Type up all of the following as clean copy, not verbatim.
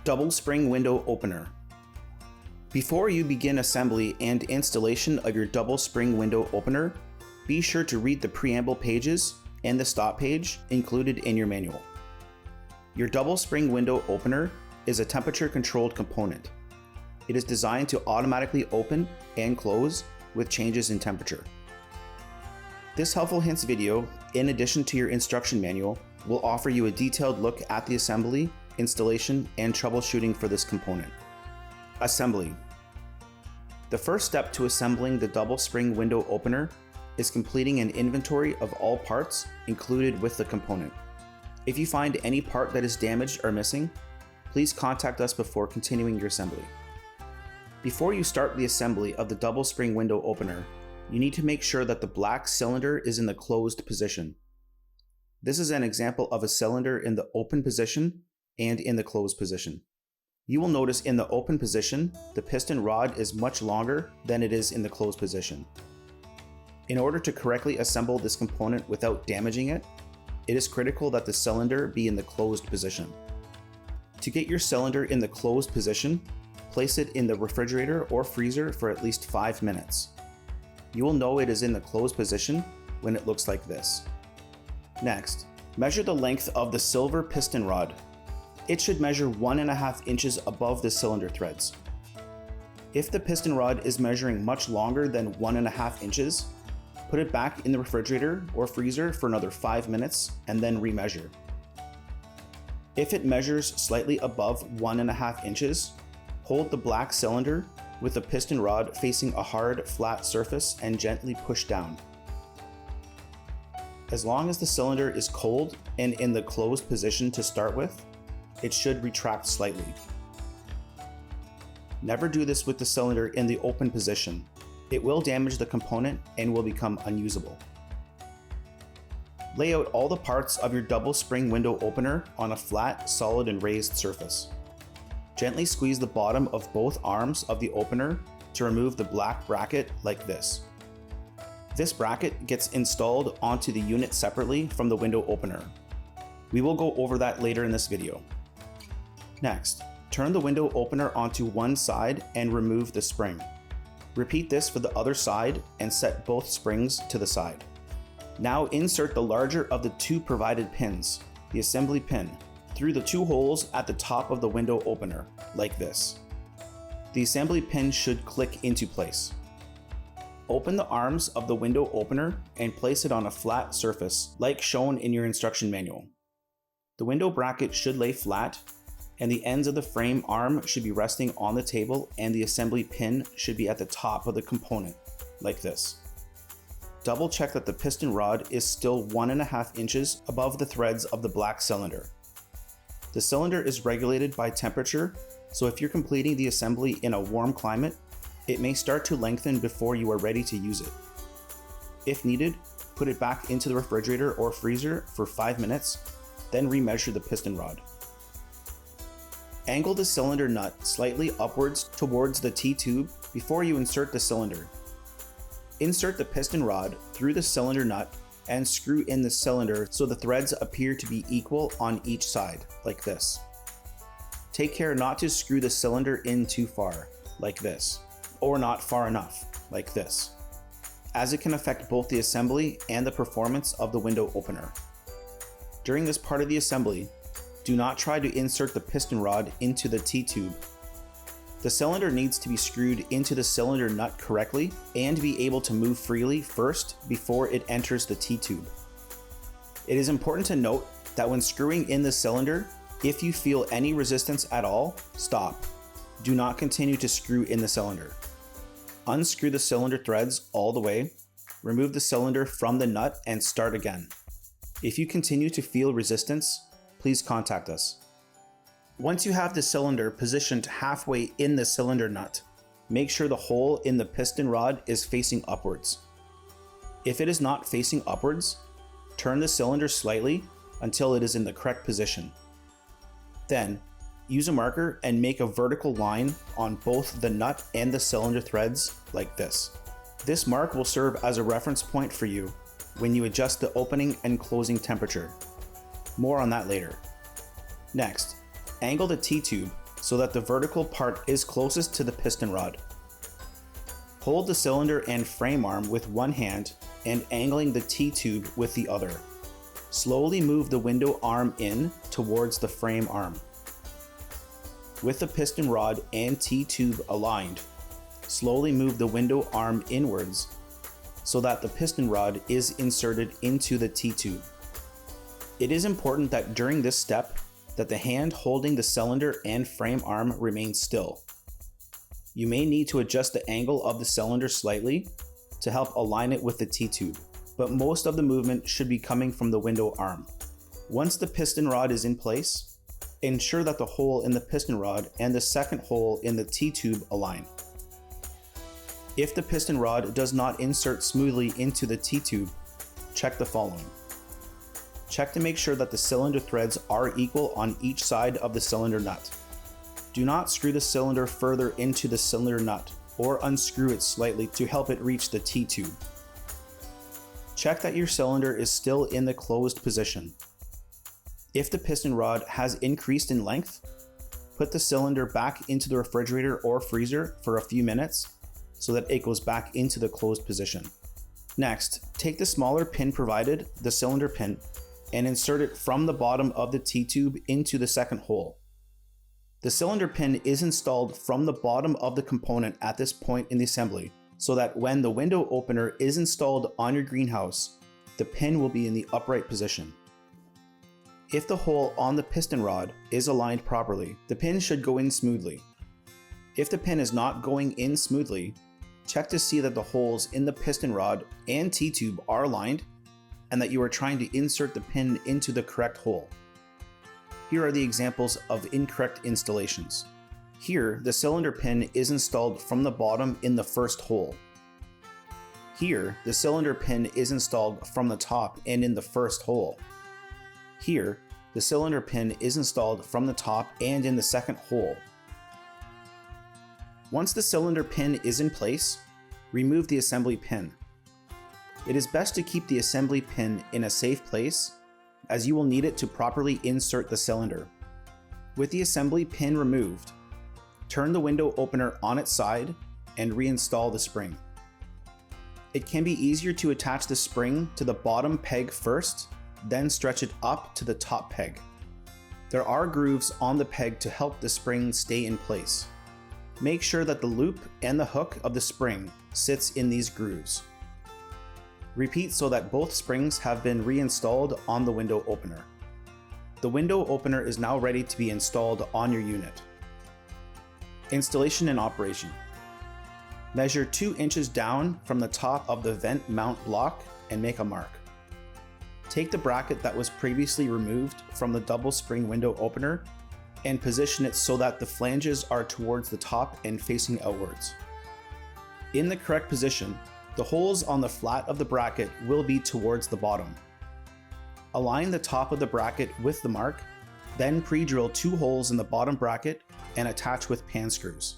Double spring window opener. Before you begin assembly and installation of your double spring window opener, be sure to read the preamble pages and the stop page included in your manual. Your double spring window opener is a temperature controlled component. It is designed to automatically open and close with changes in temperature. This helpful hints video, in addition to your instruction manual, will offer you a detailed look at the assembly, installation, and troubleshooting for this component. Assembly. The first step to assembling the double spring window opener is completing an inventory of all parts included with the component. If you find any part that is damaged or missing, please contact us before continuing your assembly. Before you start the assembly of the double spring window opener, you need to make sure that the black cylinder is in the closed position. This is an example of a cylinder in the open position and in the closed position. You will notice in the open position, the piston rod is much longer than it is in the closed position. In order to correctly assemble this component without damaging it, it is critical that the cylinder be in the closed position. To get your cylinder in the closed position, place it in the refrigerator or freezer for at least 5 minutes. You will know it is in the closed position when it looks like this. Next, measure the length of the silver piston rod. It should measure 1.5 inches above the cylinder threads. If the piston rod is measuring much longer than 1.5 inches, put it back in the refrigerator or freezer for another 5 minutes and then remeasure. If it measures slightly above 1.5 inches, hold the black cylinder with the piston rod facing a hard, flat surface and gently push down. As long as the cylinder is cold and in the closed position to start with, it should retract slightly. Never do this with the cylinder in the open position. It will damage the component and will become unusable. Lay out all the parts of your double spring window opener on a flat, solid, and raised surface. Gently squeeze the bottom of both arms of the opener to remove the black bracket like this. This bracket gets installed onto the unit separately from the window opener. We will go over that later in this video. Next, turn the window opener onto one side and remove the spring. Repeat this for the other side and set both springs to the side. Now insert the larger of the two provided pins, the assembly pin, through the two holes at the top of the window opener, like this. The assembly pin should click into place. Open the arms of the window opener and place it on a flat surface, like shown in your instruction manual. The window bracket should lay flat, and the ends of the frame arm should be resting on the table, and the assembly pin should be at the top of the component, like this. Double check that the piston rod is still 1.5 inches above the threads of the black cylinder. The cylinder is regulated by temperature, so if you're completing the assembly in a warm climate, it may start to lengthen before you are ready to use it. If needed, put it back into the refrigerator or freezer for 5 minutes, then remeasure the piston rod. Angle the cylinder nut slightly upwards towards the T-tube before you insert the cylinder. Insert the piston rod through the cylinder nut and screw in the cylinder so the threads appear to be equal on each side, like this. Take care not to screw the cylinder in too far, like this, or not far enough, like this, as it can affect both the assembly and the performance of the window opener. During this part of the assembly, do not try to insert the piston rod into the T-tube. The cylinder needs to be screwed into the cylinder nut correctly and be able to move freely first before it enters the T-tube. It is important to note that when screwing in the cylinder, if you feel any resistance at all, stop. Do not continue to screw in the cylinder. Unscrew the cylinder threads all the way, remove the cylinder from the nut and start again. If you continue to feel resistance, please contact us. Once you have the cylinder positioned halfway in the cylinder nut, make sure the hole in the piston rod is facing upwards. If it is not facing upwards, turn the cylinder slightly until it is in the correct position. Then, use a marker and make a vertical line on both the nut and the cylinder threads like this. This mark will serve as a reference point for you when you adjust the opening and closing temperature. More on that later. Next, angle the T-tube so that the vertical part is closest to the piston rod. Hold the cylinder and frame arm with one hand and angling the T-tube with the other. Slowly move the window arm in towards the frame arm. With the piston rod and T-tube aligned, slowly move the window arm inwards so that the piston rod is inserted into the T-tube. It is important that during this step that the hand holding the cylinder and frame arm remains still. You may need to adjust the angle of the cylinder slightly to help align it with the T-tube, but most of the movement should be coming from the window arm. Once the piston rod is in place, ensure that the hole in the piston rod and the second hole in the T-tube align. If the piston rod does not insert smoothly into the T-tube, check the following. Check to make sure that the cylinder threads are equal on each side of the cylinder nut. Do not screw the cylinder further into the cylinder nut or unscrew it slightly to help it reach the T-tube. Check that your cylinder is still in the closed position. If the piston rod has increased in length, put the cylinder back into the refrigerator or freezer for a few minutes so that it goes back into the closed position. Next, take the smaller pin provided, the cylinder pin, and insert it from the bottom of the T-tube into the second hole. The cylinder pin is installed from the bottom of the component at this point in the assembly, so that when the window opener is installed on your greenhouse, the pin will be in the upright position. If the hole on the piston rod is aligned properly, the pin should go in smoothly. If the pin is not going in smoothly, check to see that the holes in the piston rod and T-tube are aligned and that you are trying to insert the pin into the correct hole. Here are the examples of incorrect installations. Here, the cylinder pin is installed from the bottom in the first hole. Here, the cylinder pin is installed from the top and in the first hole. Here, the cylinder pin is installed from the top and in the second hole. Once the cylinder pin is in place, remove the assembly pin. It is best to keep the assembly pin in a safe place, as you will need it to properly insert the cylinder. With the assembly pin removed, turn the window opener on its side and reinstall the spring. It can be easier to attach the spring to the bottom peg first, then stretch it up to the top peg. There are grooves on the peg to help the spring stay in place. Make sure that the loop and the hook of the spring sits in these grooves. Repeat so that both springs have been reinstalled on the window opener. The window opener is now ready to be installed on your unit. Installation and operation. Measure 2 inches down from the top of the vent mount block and make a mark. Take the bracket that was previously removed from the double spring window opener and position it so that the flanges are towards the top and facing outwards. In the correct position, the holes on the flat of the bracket will be towards the bottom. Align the top of the bracket with the mark, then pre-drill 2 holes in the bottom bracket and attach with pan screws.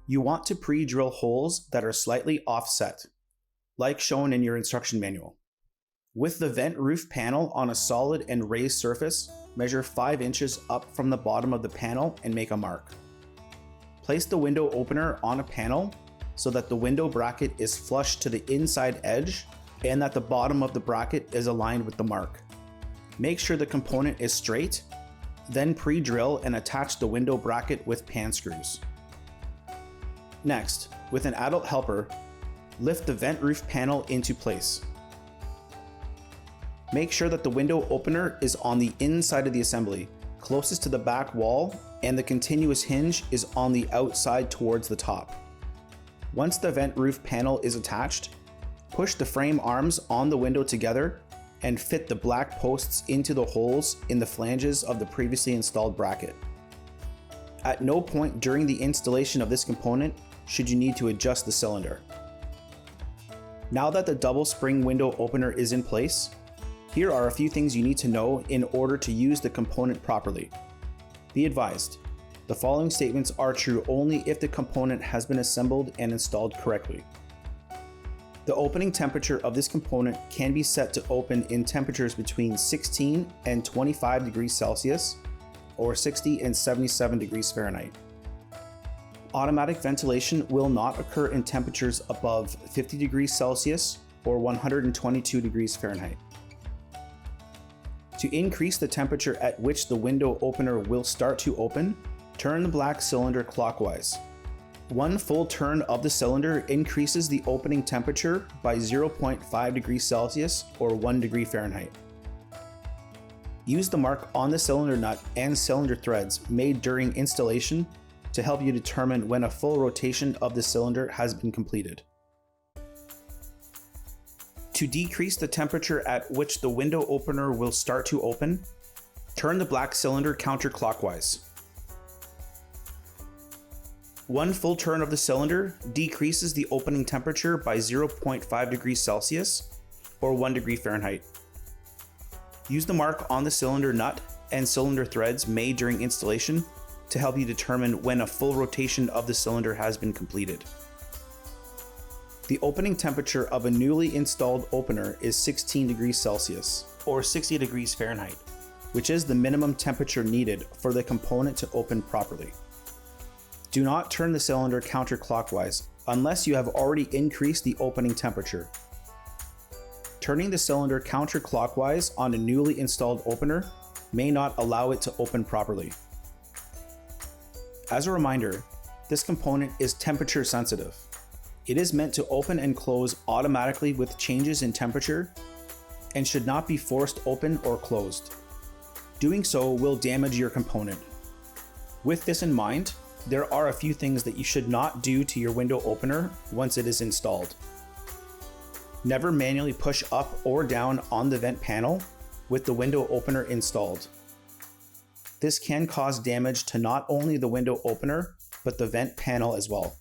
You want to pre-drill holes that are slightly offset, like shown in your instruction manual. With the vent roof panel on a solid and raised surface, measure 5 inches up from the bottom of the panel and make a mark. Place the window opener on a panel so that the window bracket is flush to the inside edge and that the bottom of the bracket is aligned with the mark. Make sure the component is straight, then pre-drill and attach the window bracket with pan screws. Next, with an adult helper, lift the vent roof panel into place. Make sure that the window opener is on the inside of the assembly, closest to the back wall, and the continuous hinge is on the outside towards the top. Once the vent roof panel is attached, push the frame arms on the window together and fit the black posts into the holes in the flanges of the previously installed bracket. At no point during the installation of this component should you need to adjust the cylinder. Now that the double spring window opener is in place, here are a few things you need to know in order to use the component properly. Be advised, the following statements are true only if the component has been assembled and installed correctly. The opening temperature of this component can be set to open in temperatures between 16 and 25 degrees Celsius, or 60 and 77 degrees Fahrenheit. Automatic ventilation will not occur in temperatures above 50 degrees Celsius or 122 degrees Fahrenheit. To increase the temperature at which the window opener will start to open, turn the black cylinder clockwise. One full turn of the cylinder increases the opening temperature by 0.5 degrees Celsius or 1 degree Fahrenheit. Use the mark on the cylinder nut and cylinder threads made during installation to help you determine when a full rotation of the cylinder has been completed. To decrease the temperature at which the window opener will start to open, turn the black cylinder counterclockwise. One full turn of the cylinder decreases the opening temperature by 0.5 degrees Celsius or 1 degree Fahrenheit. Use the mark on the cylinder nut and cylinder threads made during installation to help you determine when a full rotation of the cylinder has been completed. The opening temperature of a newly installed opener is 16 degrees Celsius or 60 degrees Fahrenheit, which is the minimum temperature needed for the component to open properly. Do not turn the cylinder counterclockwise unless you have already increased the opening temperature. Turning the cylinder counterclockwise on a newly installed opener may not allow it to open properly. As a reminder, this component is temperature sensitive. It is meant to open and close automatically with changes in temperature and should not be forced open or closed. Doing so will damage your component. With this in mind, there are a few things that you should not do to your window opener once it is installed. Never manually push up or down on the vent panel with the window opener installed. This can cause damage to not only the window opener, but the vent panel as well.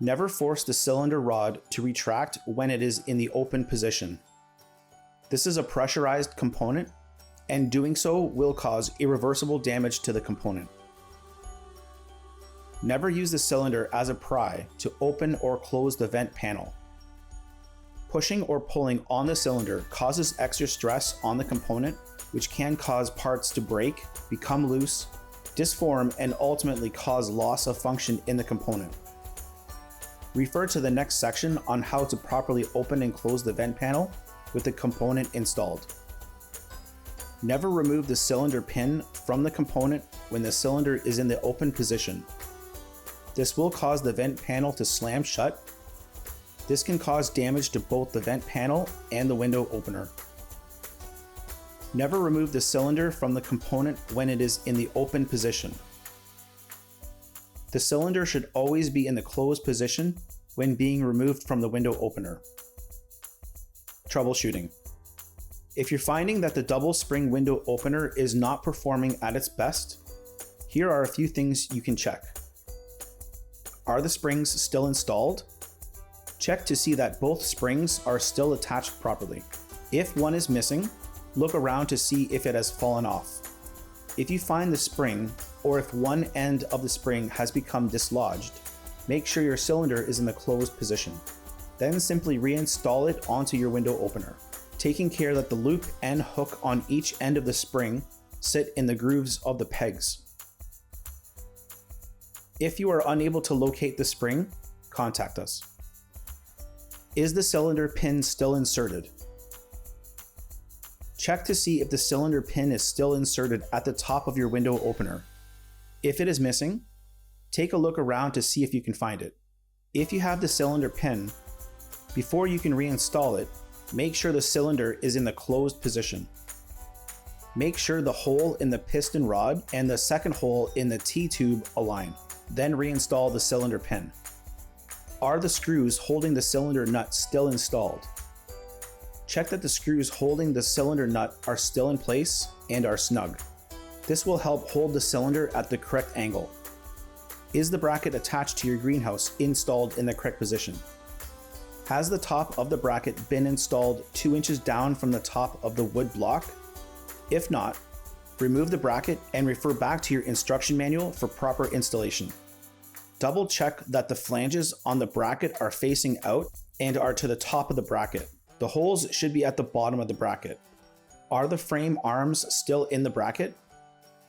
Never force the cylinder rod to retract when it is in the open position. This is a pressurized component, and doing so will cause irreversible damage to the component. Never use the cylinder as a pry to open or close the vent panel. Pushing or pulling on the cylinder causes extra stress on the component, which can cause parts to break, become loose, disform, and ultimately cause loss of function in the component. Refer to the next section on how to properly open and close the vent panel with the component installed. Never remove the cylinder pin from the component when the cylinder is in the open position. This will cause the vent panel to slam shut. This can cause damage to both the vent panel and the window opener. Never remove the cylinder from the component when it is in the open position. The cylinder should always be in the closed position when being removed from the window opener. Troubleshooting. If you're finding that the double spring window opener is not performing at its best, here are a few things you can check. Are the springs still installed? Check to see that both springs are still attached properly. If one is missing, look around to see if it has fallen off. If you find the spring, or if one end of the spring has become dislodged, make sure your cylinder is in the closed position. Then simply reinstall it onto your window opener, taking care that the loop and hook on each end of the spring sit in the grooves of the pegs. If you are unable to locate the spring, contact us. Is the cylinder pin still inserted? Check to see if the cylinder pin is still inserted at the top of your window opener. If it is missing, take a look around to see if you can find it. If you have the cylinder pin, before you can reinstall it, make sure the cylinder is in the closed position. Make sure the hole in the piston rod and the second hole in the T-tube align. Then reinstall the cylinder pin. Are the screws holding the cylinder nut still installed? Check that the screws holding the cylinder nut are still in place and are snug. This will help hold the cylinder at the correct angle. Is the bracket attached to your greenhouse installed in the correct position? Has the top of the bracket been installed 2 inches down from the top of the wood block? If not, remove the bracket and refer back to your instruction manual for proper installation. Double check that the flanges on the bracket are facing out and are to the top of the bracket. The holes should be at the bottom of the bracket. Are the frame arms still in the bracket?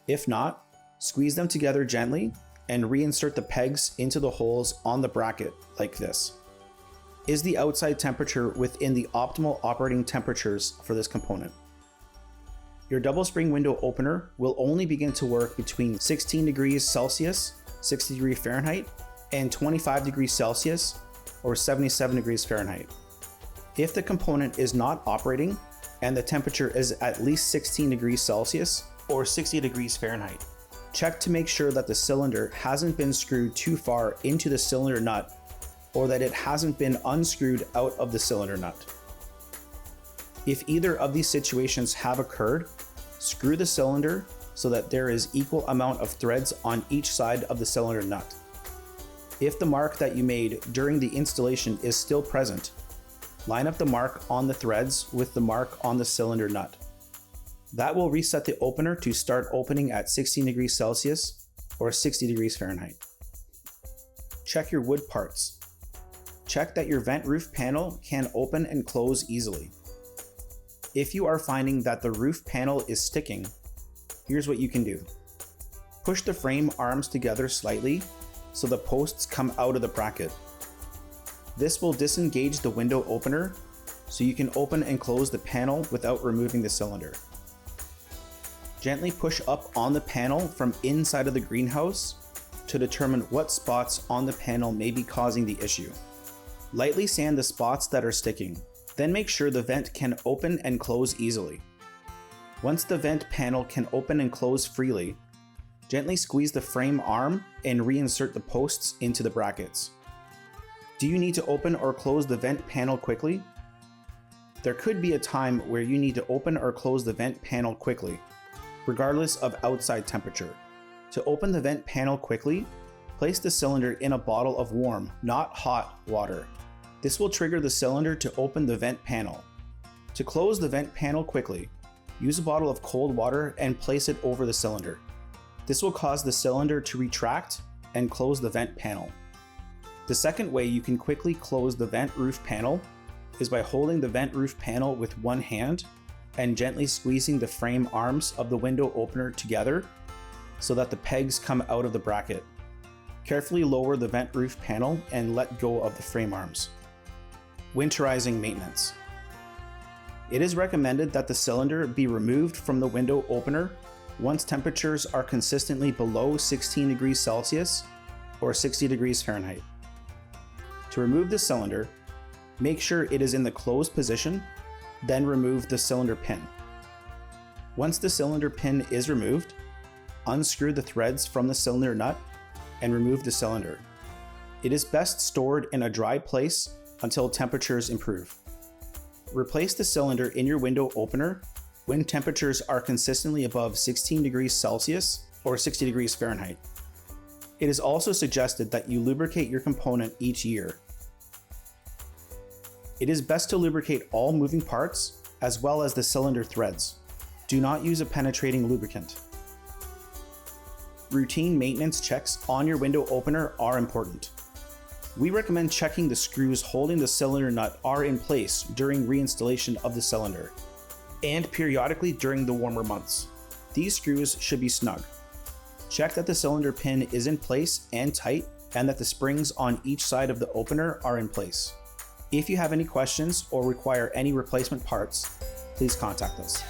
If not, squeeze them together gently and reinsert the pegs into the holes on the bracket like this. Is the outside temperature within the optimal operating temperatures for this component? Your double spring window opener will only begin to work between 16 degrees Celsius, 60 degrees Fahrenheit, and 25 degrees Celsius, or 77 degrees Fahrenheit. If the component is not operating and the temperature is at least 16 degrees Celsius, or 60 degrees Fahrenheit, check to make sure that the cylinder hasn't been screwed too far into the cylinder nut, or that it hasn't been unscrewed out of the cylinder nut. If either of these situations have occurred, screw the cylinder so that there is equal amount of threads on each side of the cylinder nut. If the mark that you made during the installation is still present, line up the mark on the threads with the mark on the cylinder nut. That will reset the opener to start opening at 16 degrees Celsius or 60 degrees Fahrenheit. Check your wood parts. Check that your vent roof panel can open and close easily. If you are finding that the roof panel is sticking, here's what you can do. Push the frame arms together slightly so the posts come out of the bracket. This will disengage the window opener so you can open and close the panel without removing the cylinder. Gently push up on the panel from inside of the greenhouse to determine what spots on the panel may be causing the issue. Lightly sand the spots that are sticking, then make sure the vent can open and close easily. Once the vent panel can open and close freely, gently squeeze the frame arm and reinsert the posts into the brackets. Do you need to open or close the vent panel quickly? There could be a time where you need to open or close the vent panel quickly, regardless of outside temperature. To open the vent panel quickly, place the cylinder in a bottle of warm, not hot, water. This will trigger the cylinder to open the vent panel. To close the vent panel quickly, use a bottle of cold water and place it over the cylinder. This will cause the cylinder to retract and close the vent panel. The second way you can quickly close the vent roof panel is by holding the vent roof panel with one hand and gently squeezing the frame arms of the window opener together so that the pegs come out of the bracket. Carefully lower the vent roof panel and let go of the frame arms. Winterizing maintenance. It is recommended that the cylinder be removed from the window opener once temperatures are consistently below 16 degrees Celsius or 60 degrees Fahrenheit. To remove the cylinder, make sure it is in the closed position, then remove the cylinder pin. Once the cylinder pin is removed, unscrew the threads from the cylinder nut and remove the cylinder. It is best stored in a dry place until temperatures improve. Replace the cylinder in your window opener when temperatures are consistently above 16 degrees Celsius or 60 degrees Fahrenheit. It is also suggested that you lubricate your component each year. It is best to lubricate all moving parts as well as the cylinder threads. Do not use a penetrating lubricant. Routine maintenance checks on your window opener are important. We recommend checking the screws holding the cylinder nut are in place during reinstallation of the cylinder, and periodically during the warmer months. These screws should be snug. Check that the cylinder pin is in place and tight, and that the springs on each side of the opener are in place. If you have any questions or require any replacement parts, please contact us.